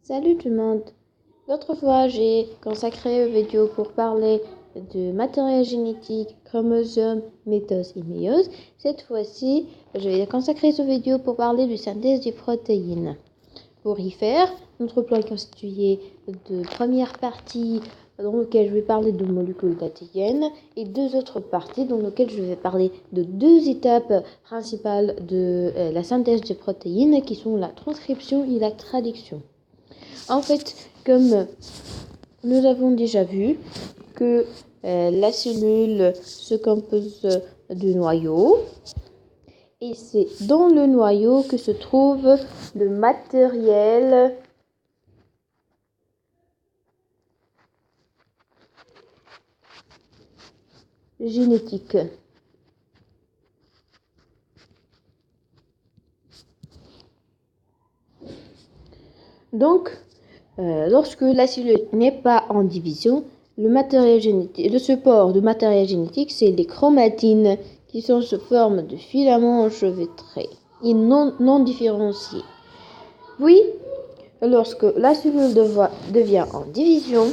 Salut tout le monde! L'autre fois, j'ai consacré une vidéo pour parler de matériel génétique, chromosomes, mitose et méiose. Cette fois-ci, je vais consacrer cette vidéo pour parler de synthèse des protéines. Pour y faire, notre plan est constitué de première partie dans laquelle je vais parler de molécules d'ADN et deux autres parties dans lesquelles je vais parler de deux étapes principales de la synthèse des protéines qui sont la transcription et la traduction. En fait, comme nous avons déjà vu que la cellule se compose de noyaux et c'est dans le noyau que se trouve le matériel génétique. Donc, lorsque la cellule n'est pas en division, le matériel génétique, le support de matériel génétique, c'est les chromatines qui sont sous forme de filaments enchevêtrés et non différenciés. Puis, lorsque la cellule devient en division,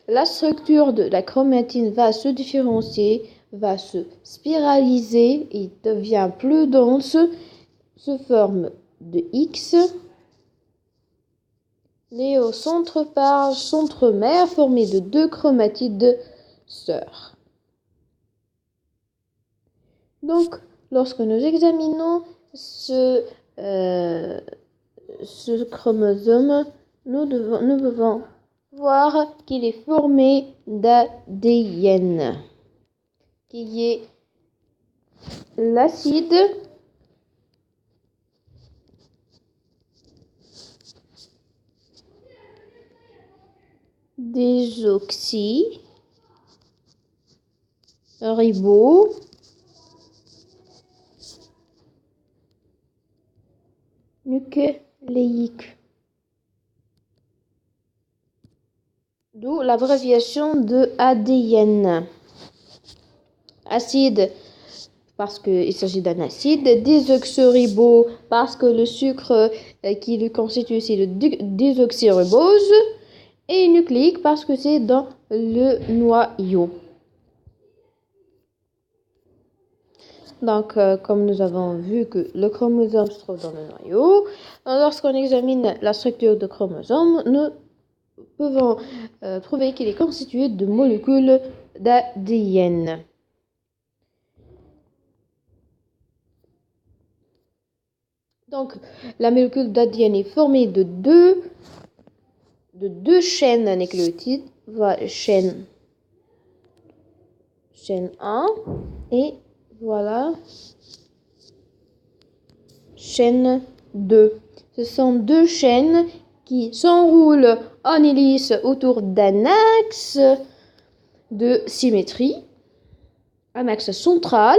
la structure de la chromatine va se différencier, va se spiraliser et devient plus dense sous forme de X. Les au centromère formé de deux chromatides sœurs. Donc, lorsque nous examinons ce chromosome, nous pouvons voir qu'il est formé d'ADN, qui est l'acide désoxyribonucléique, d'où l'abréviation de ADN. Acide parce qu'il s'agit d'un acide, désoxyribo parce que le sucre qui le constitue c'est le désoxyribose, et nucléique parce que c'est dans le noyau. Donc, comme nous avons vu que le chromosome se trouve dans le noyau, lorsqu'on examine la structure de chromosome, nous pouvons trouver qu'il est constitué de molécules d'ADN. Donc, la molécule d'ADN est formée de deux chaînes nucléotides, voilà, chaîne 1 et voilà chaîne 2. Ce sont deux chaînes qui s'enroulent en hélice autour d'un axe de symétrie, un axe central,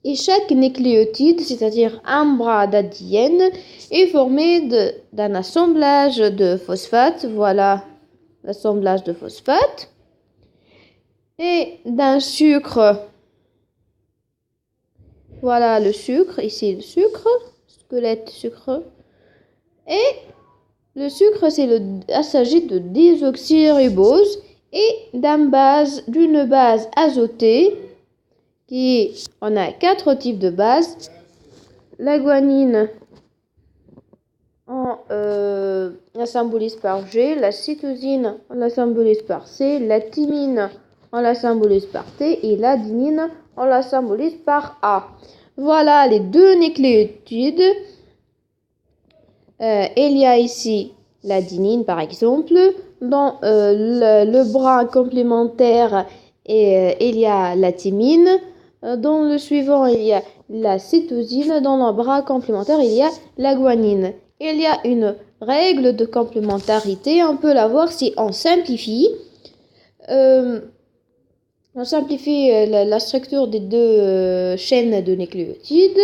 et chaque nucléotide, c'est-à-dire un bras d'ADN, est formé d'un assemblage de phosphates, voilà l'assemblage de phosphates, et d'un sucre, voilà le sucre, ici le sucre, squelette sucre, et le sucre, il s'agit de désoxyribose et d'une base azotée, on a 4 types de bases. La guanine, on la symbolise par G, la cytosine, on la symbolise par C, la thymine, on la symbolise par T, et l'adenine, on la symbolise par A. Voilà les deux nucléotides. Il y a ici l'adenine, par exemple. Dans le bras complémentaire, il y a la thymine. Dans le suivant, il y a la cytosine. Dans le bras complémentaire, il y a la guanine. Il y a une règle de complémentarité. On peut la voir si on simplifie. On simplifie la structure des deux chaînes de nucléotides.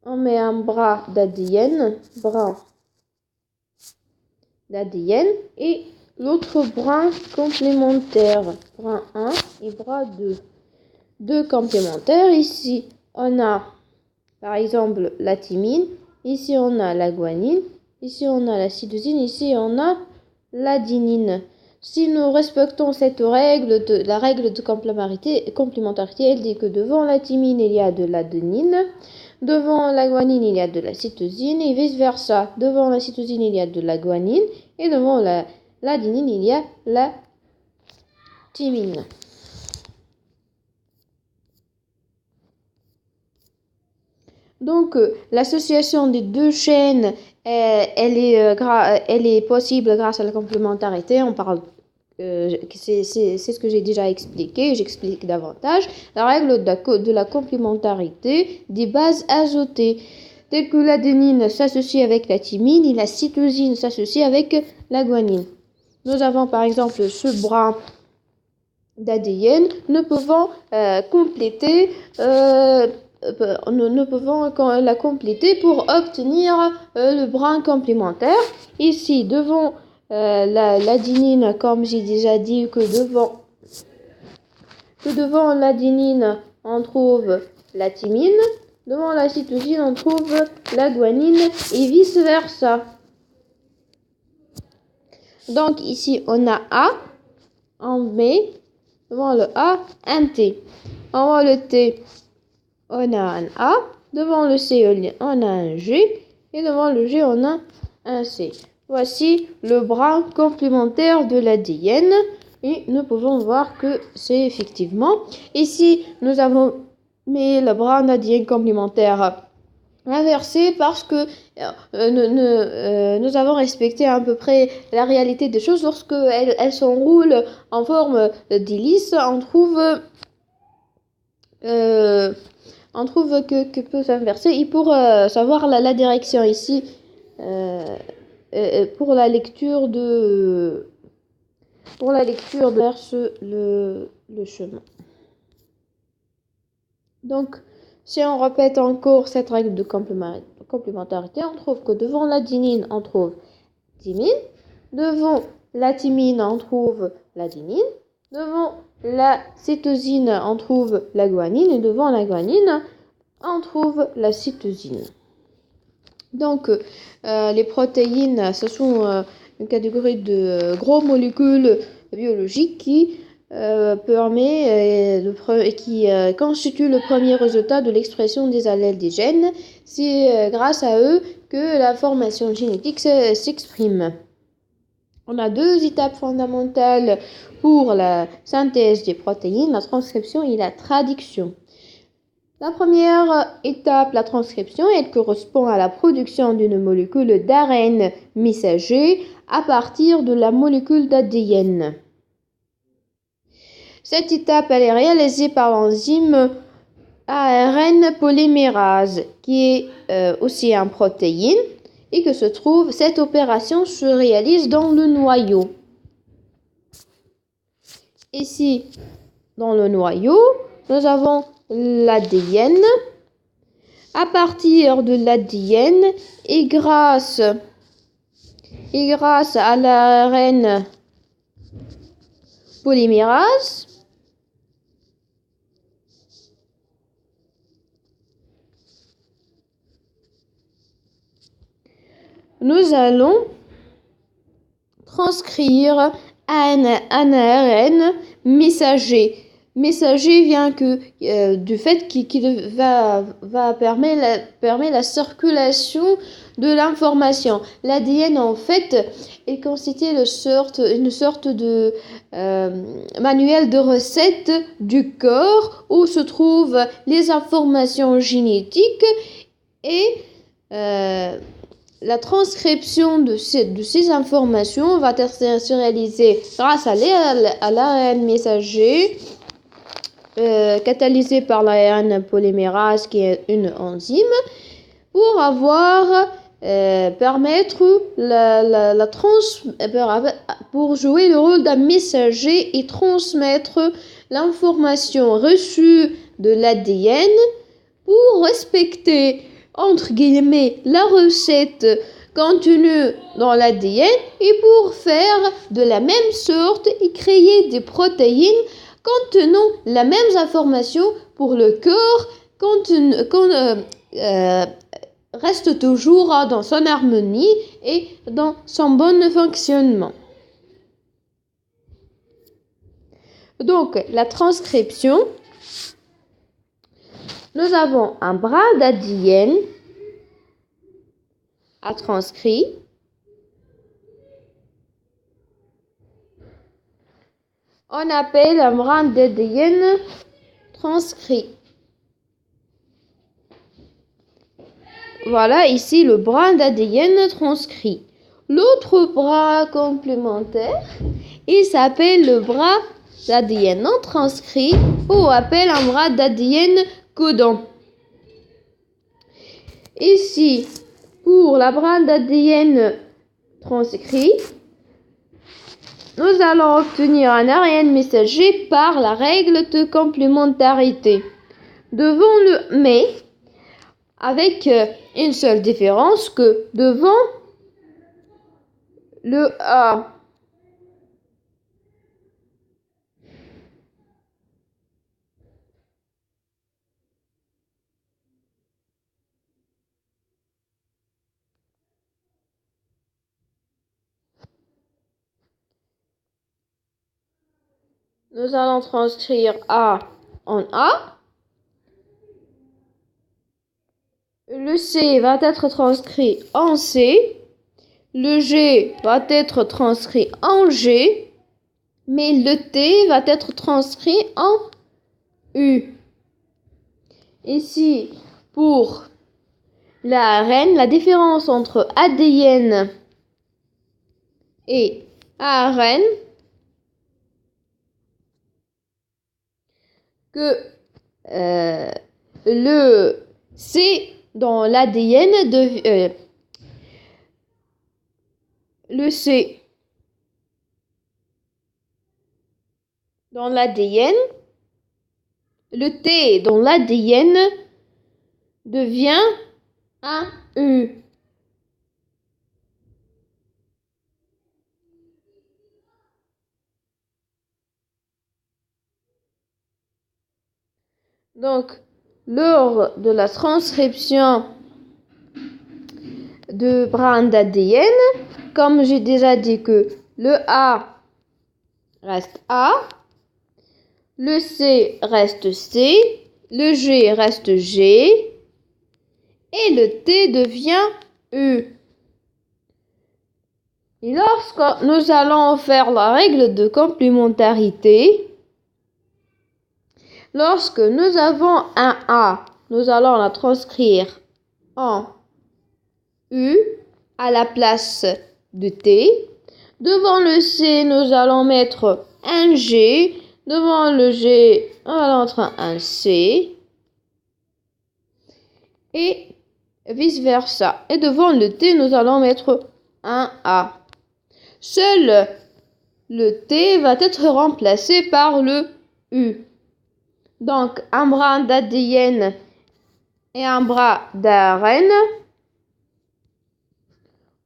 On met un bras d'ADN, et l'autre bras complémentaire, bras 1 et bras 2. Deux complémentaires. Ici, on a par exemple la thymine, ici on a la guanine, Ici, on a la cytosine. Ici, on a l'adenine. Si nous respectons cette règle, la règle de complémentarité, elle dit que devant la thymine, il y a de l'adenine. Devant la guanine, il y a de la cytosine et vice-versa. Devant la cytosine, il y a de la guanine et devant l'adenine, il y a la thymine. Donc, l'association des deux chaînes, elle est possible grâce à la complémentarité. On parle, c'est ce que j'ai déjà expliqué. J'explique davantage. La règle de la complémentarité des bases azotées, telles que l'adénine s'associe avec la thymine et la cytosine s'associe avec la guanine. Nous avons par exemple ce brin d'ADN. Nous pouvons compléter. Nous pouvons la compléter pour obtenir le brin complémentaire. Ici, devant l'adenine, comme j'ai déjà dit, que devant l'adenine, on trouve la thymine. Devant la cytosine, on trouve la guanine et vice-versa. Donc ici, on a A, on met devant le A un T. Devant le T, on a un A. Devant le C, on a un G. Et devant le G, on a un C. Voici le brin complémentaire de l'ADN. Et nous pouvons voir que c'est effectivement. Ici, nous avons mis le brin d'ADN complémentaire inversé parce que nous avons respecté à peu près la réalité des choses. Lorsque elles s'enroulent en forme d'hélice, on trouve que peut s'inverser. Et pour savoir la direction ici, pour la lecture verse le chemin. Donc, si on répète encore cette règle de complémentarité, on trouve que devant l'adenine, on trouve thymine. Devant la thymine, on trouve l'adenine. Devant la cytosine, on trouve la guanine. Et devant la guanine, on trouve la cytosine. Donc, les protéines, ce sont une catégorie de gros molécules biologiques qui constituent le premier résultat de l'expression des allèles des gènes. C'est grâce à eux que l'information génétique s'exprime. On a deux étapes fondamentales pour la synthèse des protéines, la transcription et la traduction. La première étape, la transcription, elle correspond à la production d'une molécule d'ARN messager à partir de la molécule d'ADN. Cette étape, elle est réalisée par l'enzyme ARN polymérase, qui est aussi une protéine, et que cette opération se réalise dans le noyau. Ici, dans le noyau, nous avons l'ADN. À partir de l'ADN et grâce à l'ARN polymérase, nous allons transcrire un ARN messager. Messager vient du fait qu'il va permettre la circulation de l'information. L'ADN, en fait, est constitué une sorte de manuel de recettes du corps où se trouvent les informations génétiques et la transcription de ces informations va se réaliser grâce à l'ARN messager, catalysé par l'ARN polymérase qui est une enzyme, pour pour jouer le rôle d'un messager et transmettre l'information reçue de l'ADN pour respecter entre guillemets la recette contenue dans l'ADN et pour faire de la même sorte et créer des protéines contenant la même information pour le corps reste toujours dans son harmonie et dans son bon fonctionnement. Donc, la transcription, nous avons un bras d'ADN à transcrire. On appelle un bras d'ADN transcrit. Voilà ici le bras d'ADN transcrit. L'autre bras complémentaire, il s'appelle le bras d'ADN non transcrit ou on appelle un bras d'ADN codant. Ici, pour la bras d'ADN transcrit, nous allons obtenir un ARN messager par la règle de complémentarité. Mais avec une seule différence que devant le A, nous allons transcrire A en A. Le C va être transcrit en C. Le G va être transcrit en G. Mais le T va être transcrit en U. Ici, pour l'ARN, la différence entre ADN et ARN, que le C dans l'ADN le C dans l'ADN, le T dans l'ADN devient un U. Donc, lors de la transcription de brins d'ADN, comme j'ai déjà dit que le A reste A, le C reste C, le G reste G et le T devient U. Et lorsque nous allons faire la règle de complémentarité, lorsque nous avons un A, nous allons la transcrire en U à la place de T. Devant le C, nous allons mettre un G. Devant le G, on va mettre un C. Et vice versa. Et devant le T, nous allons mettre un A. Seul le T va être remplacé par le U. Donc, un bras d'ADN et un bras d'ARN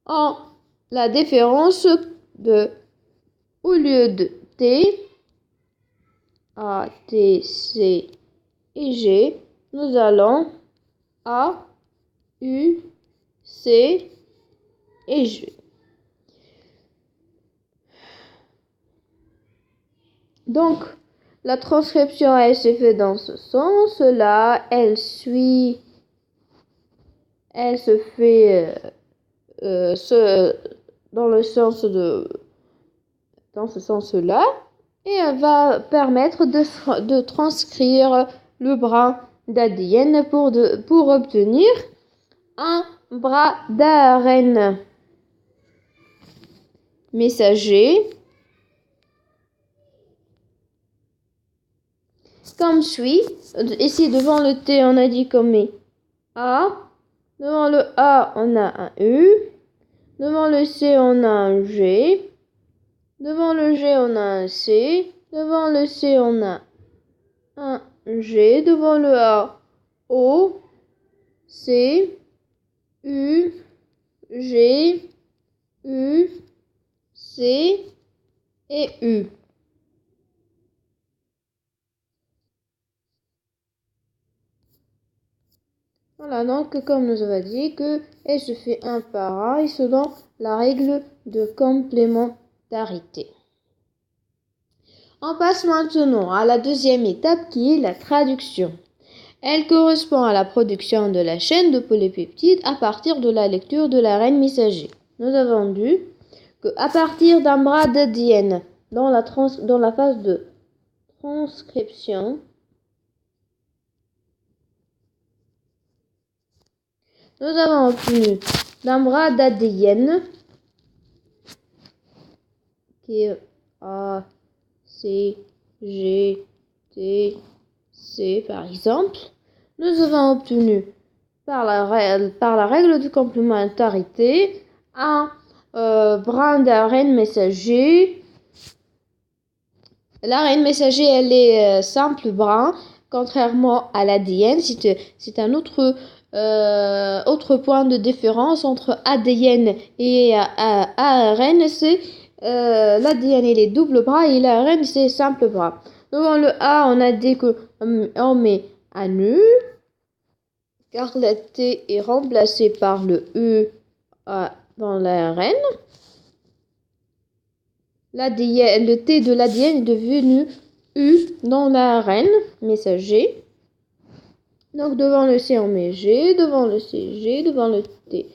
ont la différence de, au lieu de T, A, T, C et G, nous allons A, U, C et G. Donc, la transcription, elle se fait dans ce sens-là. Elle se fait dans ce sens-là. Et elle va permettre de transcrire le bras d'ADN pour obtenir un bras d'ARN messager comme suit. Ici, devant le T, on a dit comme A. Devant le A, on a un U. Devant le C, on a un G. Devant le G, on a un C. Devant le C, on a un G. Devant le A, O, C, U, G, U, C et U. Voilà, donc comme nous avons dit que elle se fait un par un et selon la règle de complémentarité. On passe maintenant à la deuxième étape qui est la traduction. Elle correspond à la production de la chaîne de polyseptides à partir de la lecture de l'ARN messager. Nous avons vu qu'à partir d'un bras d'ADN dans la phase de transcription, nous avons obtenu d'un bras d'ADN qui est A, C, G, T, C par exemple, nous avons obtenu par la règle de complémentarité un brin d'ARN messager. L'ARN messager, elle est simple brin, contrairement à l'ADN. C'est un autre point de différence entre ADN et ARN. C'est l'ADN, il est double bras et l'ARN, c'est simple bras. Devant le A, on a dit qu'on met un U, car le T est remplacé par le U dans l'ARN. Le T de l'ADN est devenu U dans l'ARN messager. Donc devant le C, on met G, devant le C, G, devant le T,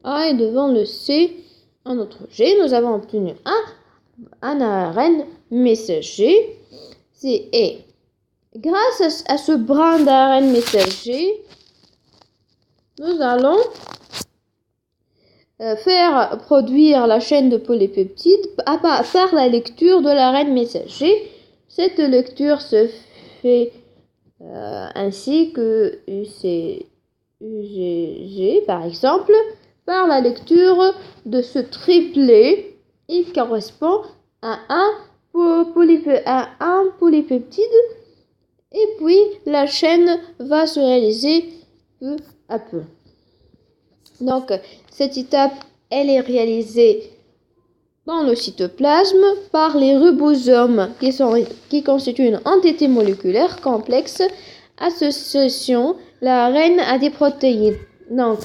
A et devant le C, un autre G. Nous avons obtenu un ARN messager. Et grâce à ce brin d'ARN messager, nous allons faire produire la chaîne de polyseptides par la lecture de l'ARN messager. Cette lecture se fait ainsi que UGG par exemple, par la lecture de ce triplet. Il correspond à un polypeptide et puis la chaîne va se réaliser peu à peu. Donc, cette étape, elle est réalisée dans le cytoplasme par les ribosomes qui constituent une entité moléculaire complexe associant l'ARN à des protéines. Donc,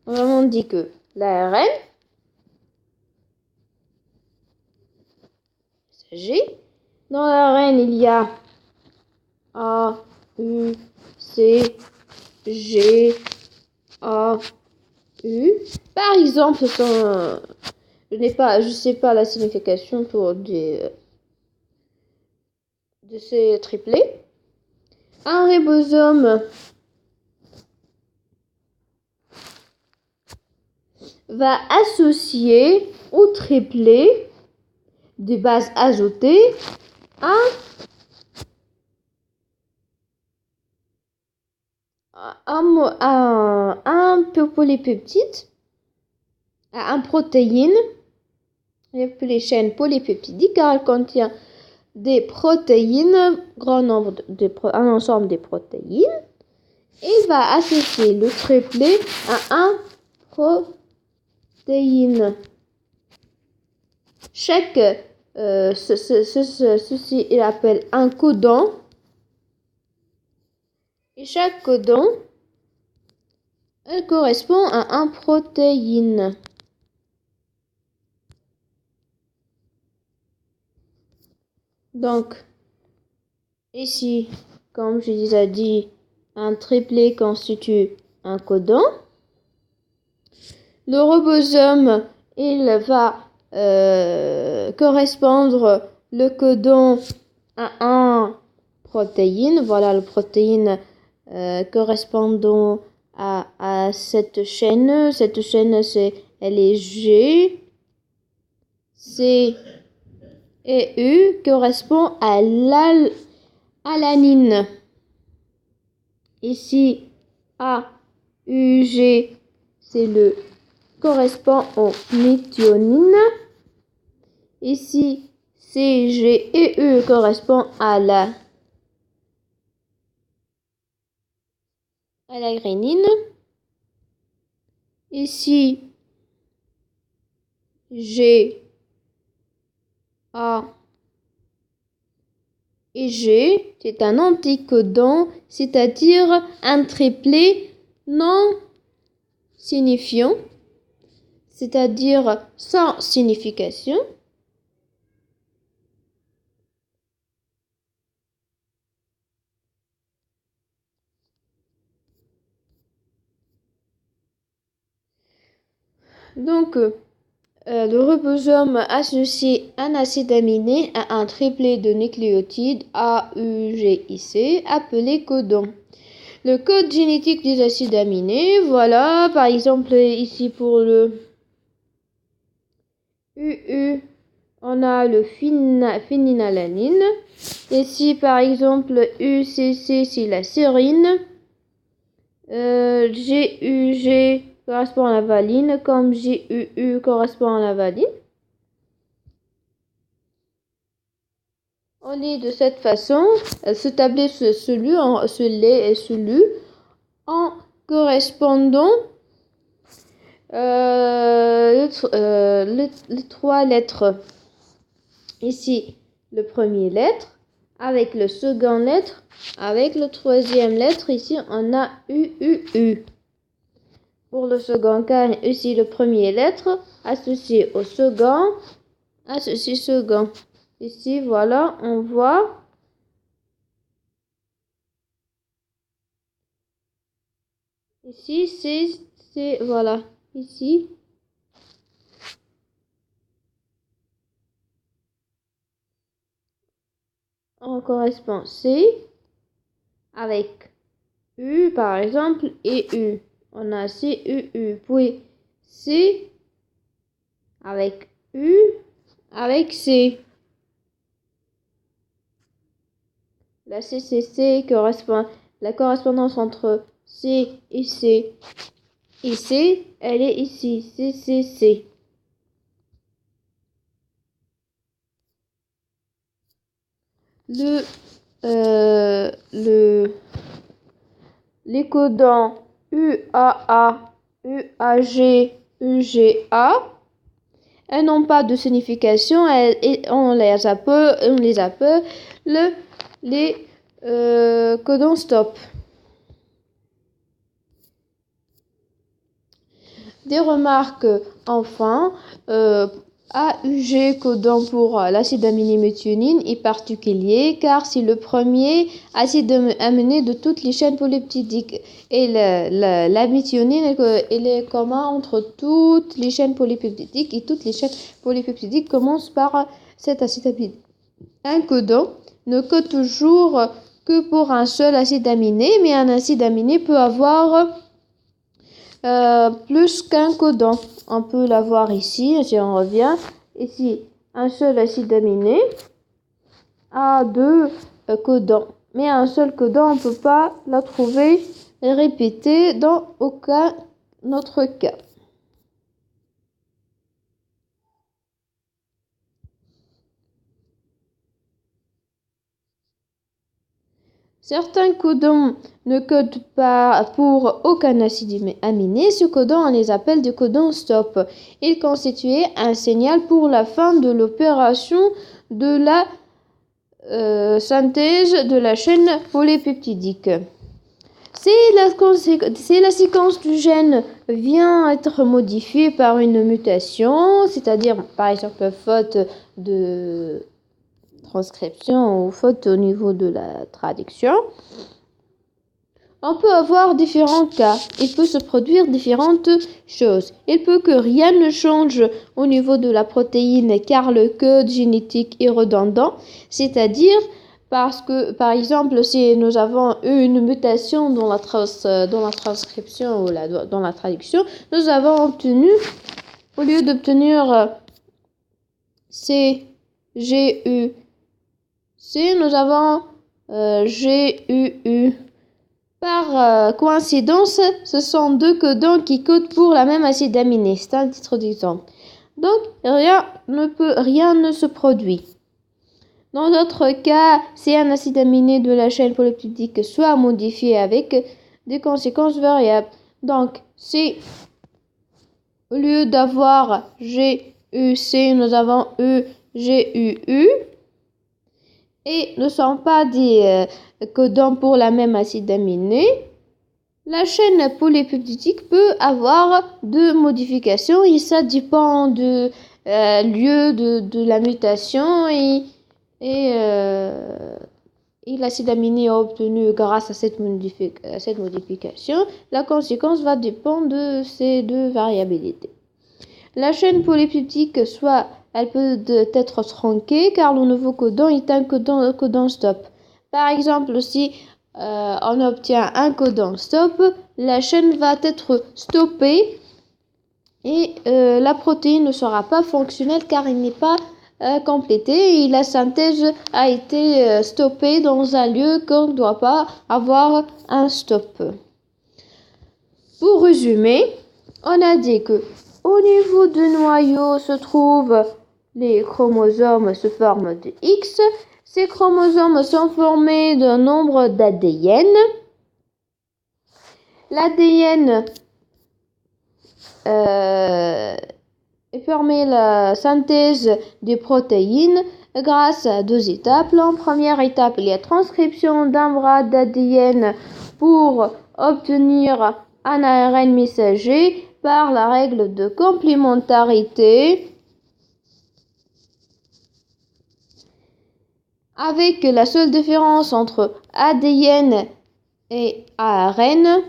on dit que l'ARN, dans l'ARN, il y a A, U, C, G, A, U. Par exemple, je sais pas la signification de ces triplets. Un ribosome va associer au triplet des bases azotées un polypeptide, à une protéine, les chaînes polypeptidiques, car elle contient des protéines, un ensemble de protéines, et va associer le triplet à un protéine. Ceci il appelle un codon. Et chaque codon, elle correspond à une protéine. Donc, ici, comme je déjà dit, un triplet constitue un codon. Le ribosome, il va correspondre le codon à une protéine. Voilà la protéine correspondant à cette chaîne. Cette chaîne, elle est G, C et U correspond à l'alanine. Ici, A, U, G, correspond aux méthionine. Ici, C, G et E correspondent à la grénine. Ici, G, A, Et G, c'est un anticodon, c'est-à-dire un triplet non signifiant, c'est-à-dire sans signification. Donc, le ribosome associe un acide aminé à un triplet de nucléotides AUGIC appelé codon. Le code génétique des acides aminés, voilà, par exemple ici pour le UU, on a le phénylalanine. Ici par exemple UCC, c'est la sérine. GUG correspond à la valine, comme GUU correspond à la valine. On lit de cette façon, ce tablet se lit en correspondant les trois lettres. Ici, le premier lettre, avec le second lettre, avec le troisième lettre, ici on a UUU. Pour le second cas, ici le premier lettre, associé au second, associé second. Ici, voilà, on voit ici, c'est voilà, ici. On correspond C avec U, par exemple, et U. On a C, U, U, puis C avec U, avec C. La CCC correspond, la correspondance entre C et C. Et C, elle est ici, CCC. Les codons UAA, UAG, UGA, elles n'ont pas de signification et on les appelle les codons stop. Des remarques enfin. AUG codon pour l'acide aminé méthionine est particulier car c'est le premier acide aminé de toutes les chaînes polypeptidiques et la méthionine elle est commun entre toutes les chaînes polypeptidiques et toutes les chaînes polypeptidiques commencent par cet acide aminé. Un codon ne code toujours que pour un seul acide aminé, mais un acide aminé peut avoir plus qu'un codon. On peut l'avoir ici, si on revient. Ici, un seul acide aminé a deux codons. Mais un seul codon, on ne peut pas la trouver répétée dans aucun autre cas. Certains codons ne codent pas pour aucun acide aminé. Ce codon, on les appelle des codons stop. Ils constituaient un signal pour la fin de l'opération de la synthèse de la chaîne polypeptidique. Si la séquence du gène vient être modifiée par une mutation, c'est-à-dire par exemple faute de transcription ou faute au niveau de la traduction, on peut avoir différents cas. Il peut se produire différentes choses. Il peut que rien ne change au niveau de la protéine car le code génétique est redondant, c'est-à-dire parce que, par exemple, si nous avons eu une mutation dans la transcription ou dans la traduction, nous avons obtenu, au lieu d'obtenir C, G, U, C, nous avons G, U, U. Par coïncidence, ce sont deux codons qui codent pour la même acide aminé. C'est un titre d'exemple. Donc, rien ne se produit. Dans d'autres cas, si un acide aminé de la chaîne polypeptidique soit modifié avec des conséquences variables. Donc, si au lieu d'avoir G, U, C, nous avons U, G, U, U. et ne sont pas des codons pour la même acide aminé, la chaîne polypeptidique peut avoir de modifications et ça dépend du lieu de la mutation et l'acide aminé obtenu grâce à cette modification. La conséquence va dépendre de ces deux variabilités. La chaîne polypeptidique, soit elle peut être tronquée car le nouveau codon est un codon stop. Par exemple, si on obtient un codon stop, la chaîne va être stoppée et la protéine ne sera pas fonctionnelle car il n'est pas complété et la synthèse a été stoppée dans un lieu qu'on ne doit pas avoir un stop. Pour résumer, on a dit que au niveau du noyau se trouvent les chromosomes sous forme de X. Ces chromosomes sont formés d'un nombre d'ADN. L'ADN permet la synthèse des protéines grâce à deux étapes. En première étape, il y a transcription d'un bras d'ADN pour obtenir un ARN messager par la règle de complémentarité, avec la seule différence entre ADN et ARN,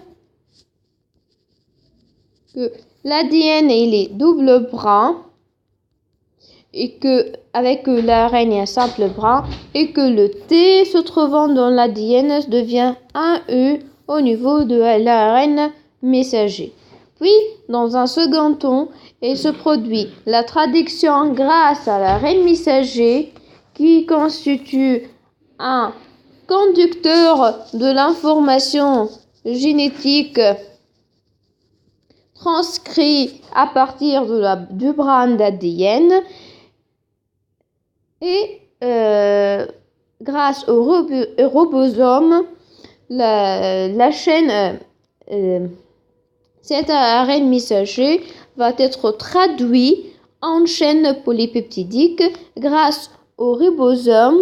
que l'ADN il est double bras et que avec l'ARN il y a un simple bras et que le T se trouvant dans l'ADN devient un U au niveau de l'ARN messager. Puis, dans un second temps, il se produit la traduction grâce à l'ARN messager qui constitue un conducteur de l'information génétique transcrit à partir du brin d'ADN et grâce au ribosome, la chaîne, cet ARN messager va être traduit en chaîne polypeptidique grâce au ribosome.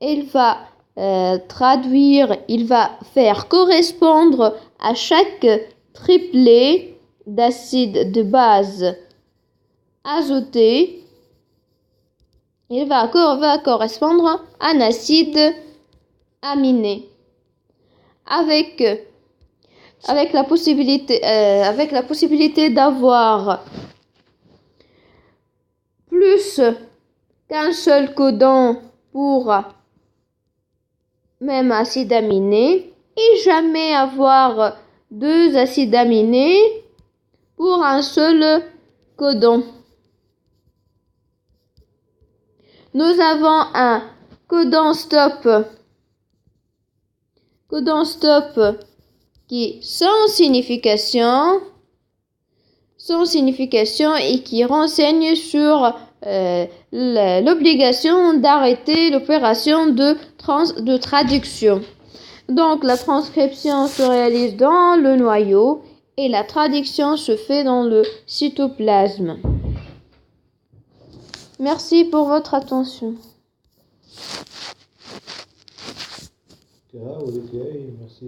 Il va il va faire correspondre à chaque triplet d'acide de base azoté. Il va correspondre à un acide aminé avec la possibilité d'avoir plus qu'un seul codon pour même acide aminé et jamais avoir deux acides aminés pour un seul codon. Nous avons un codon stop qui est sans signification et qui renseigne sur l'obligation d'arrêter l'opération de traduction. Donc la transcription se réalise dans le noyau et la traduction se fait dans le cytoplasme. Merci pour votre attention. Merci.